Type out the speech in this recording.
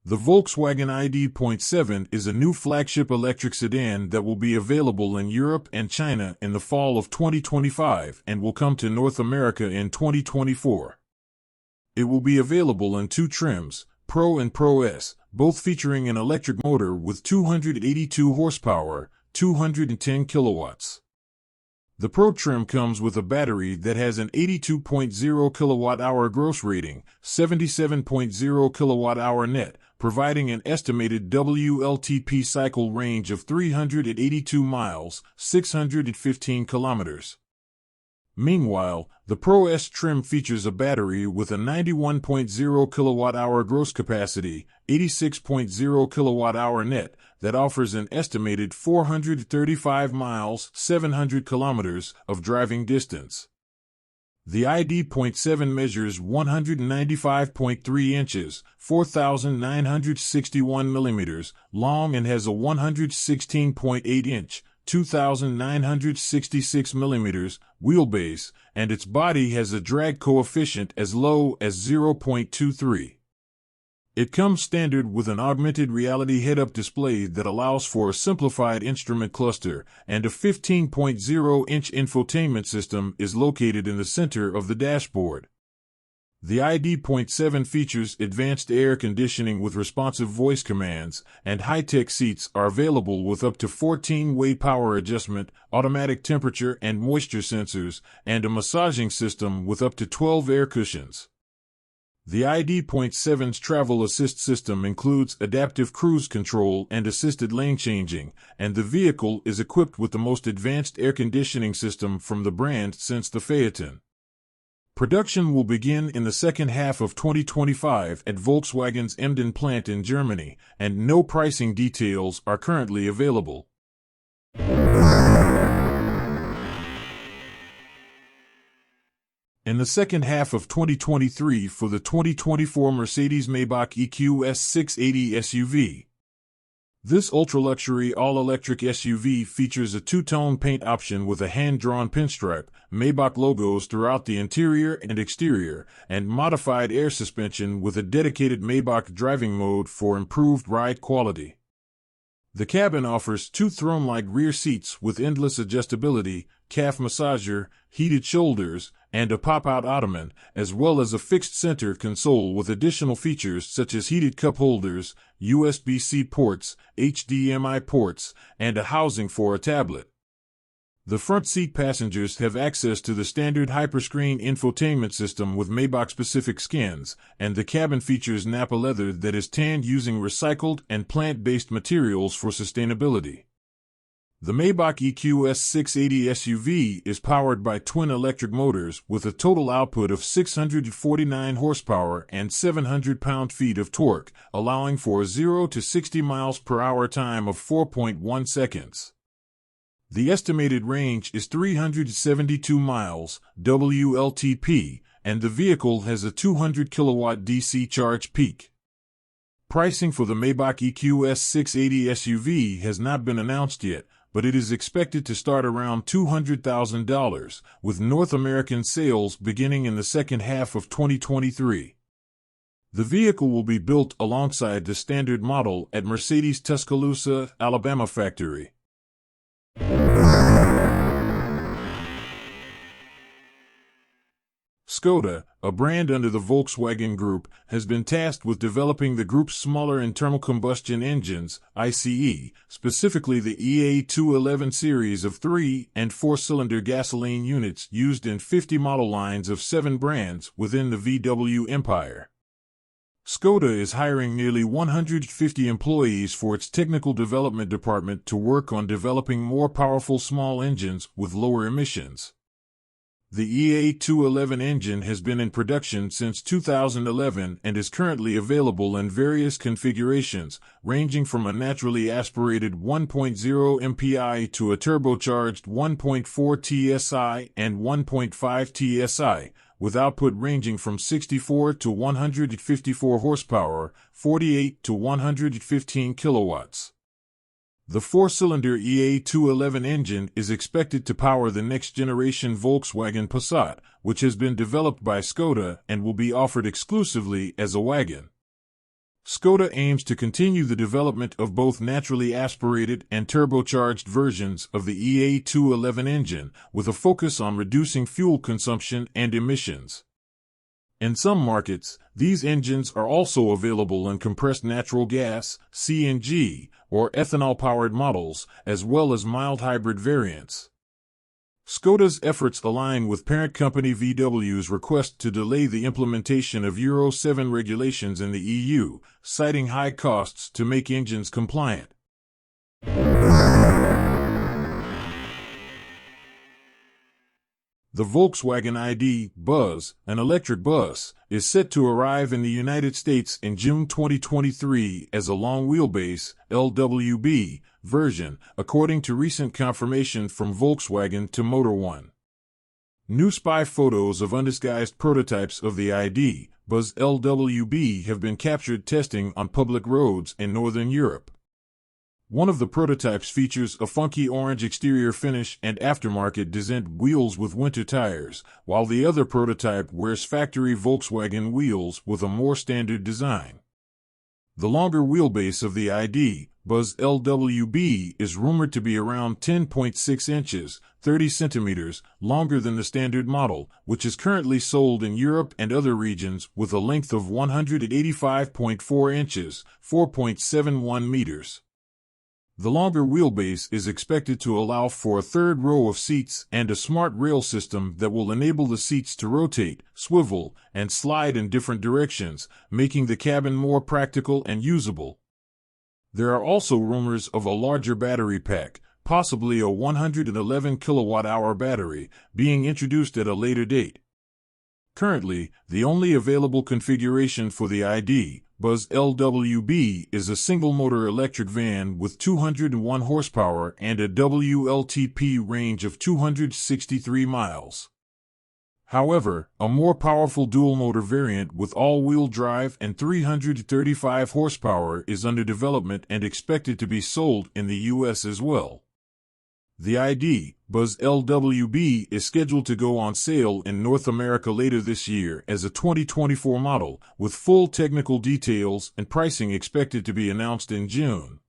The Volkswagen ID.7 is a new flagship electric sedan that will be available in Europe and China in the fall of 2025 and will come to North America in 2024. It will be available in two trims, Pro and Pro S, both featuring an electric motor with 282 horsepower, 210 kilowatts. The Pro trim comes with a battery that has an 82.0 kilowatt-hour gross rating, 77.0 kilowatt-hour net, providing an estimated WLTP cycle range of 382 miles, 615 kilometers. Meanwhile, the Pro S trim features a battery with a 91.0 kilowatt-hour gross capacity, 86.0 kilowatt-hour net, that offers an estimated 435 miles, 700 kilometers, of driving distance. The ID.7 measures 195.3 inches, 4,961 millimeters, long and has a 116.8 inch, 2,966 millimeters, wheelbase, and its body has a drag coefficient as low as 0.23. It comes standard with an augmented reality head-up display that allows for a simplified instrument cluster, and a 15.0-inch infotainment system is located in the center of the dashboard. The ID.7 features advanced air conditioning with responsive voice commands, and high-tech seats are available with up to 14-way power adjustment, automatic temperature and moisture sensors, and a massaging system with up to 12 air cushions. The ID.7's travel assist system includes adaptive cruise control and assisted lane changing, and the vehicle is equipped with the most advanced air conditioning system from the brand since the Phaeton. Production will begin in the second half of 2025 at Volkswagen's Emden plant in Germany, and no pricing details are currently available. In the second half of 2023 for the 2024 Mercedes-Maybach EQS 680 SUV. This ultra-luxury all-electric SUV features a two-tone paint option with a hand-drawn pinstripe, Maybach logos throughout the interior and exterior, and modified air suspension with a dedicated Maybach driving mode for improved ride quality. The cabin offers two throne-like rear seats with endless adjustability, calf massager, heated shoulders, and a pop-out ottoman, as well as a fixed center console with additional features such as heated cup holders, USB-C ports, HDMI ports, and a housing for a tablet. The front seat passengers have access to the standard hyperscreen infotainment system with Maybach-specific skins, and the cabin features Nappa leather that is tanned using recycled and plant-based materials for sustainability. The Maybach EQS 680 SUV is powered by twin electric motors with a total output of 649 horsepower and 700 pound-feet of torque, allowing for a 0 to 60 miles per hour time of 4.1 seconds. The estimated range is 372 miles, WLTP, and the vehicle has a 200 kilowatt DC charge peak. Pricing for the Maybach EQS 680 SUV has not been announced yet, but it is expected to start around $200,000, with North American sales beginning in the second half of 2023. The vehicle will be built alongside the standard model at Mercedes' Tuscaloosa, Alabama factory. Skoda, a brand under the Volkswagen Group, has been tasked with developing the group's smaller internal combustion engines, ICE, specifically the EA211 series of 3- and 4-cylinder gasoline units used in 50 model lines of 7 brands within the VW empire. Skoda is hiring nearly 150 employees for its technical development department to work on developing more powerful small engines with lower emissions. The EA211 engine has been in production since 2011 and is currently available in various configurations, ranging from a naturally aspirated 1.0 MPI to a turbocharged 1.4 TSI and 1.5 TSI, with output ranging from 64 to 154 horsepower, 48 to 115 kilowatts. The 4-cylinder EA211 engine is expected to power the next-generation Volkswagen Passat, which has been developed by Skoda and will be offered exclusively as a wagon. Skoda aims to continue the development of both naturally aspirated and turbocharged versions of the EA211 engine, with a focus on reducing fuel consumption and emissions. In some markets, these engines are also available in compressed natural gas, CNG, or ethanol-powered models, as well as mild hybrid variants. Skoda's efforts align with parent company VW's request to delay the implementation of Euro 7 regulations in the EU, citing high costs to make engines compliant. The Volkswagen ID. Buzz, an electric bus, is set to arrive in the United States in June 2023 as a long-wheelbase (LWB) version, according to recent confirmation from Volkswagen to Motor One. New spy photos of undisguised prototypes of the ID. Buzz LWB have been captured testing on public roads in Northern Europe. One of the prototypes features a funky orange exterior finish and aftermarket designed wheels with winter tires, while the other prototype wears factory Volkswagen wheels with a more standard design. The longer wheelbase of the ID. Buzz LWB is rumored to be around 10.6 inches, 30 centimeters, longer than the standard model, which is currently sold in Europe and other regions with a length of 185.4 inches, 4.71 meters. The longer wheelbase is expected to allow for a third row of seats and a smart rail system that will enable the seats to rotate, swivel, and slide in different directions, making the cabin more practical and usable. There are also rumors of a larger battery pack, possibly a 111 kilowatt-hour battery, being introduced at a later date. Currently, the only available configuration for the ID. Buzz LWB is a single-motor electric van with 201 horsepower and a WLTP range of 263 miles. However, a more powerful dual-motor variant with all-wheel drive and 335 horsepower is under development and expected to be sold in the U.S. as well. The ID. Buzz LWB is scheduled to go on sale in North America later this year as a 2024 model, with full technical details and pricing expected to be announced in June.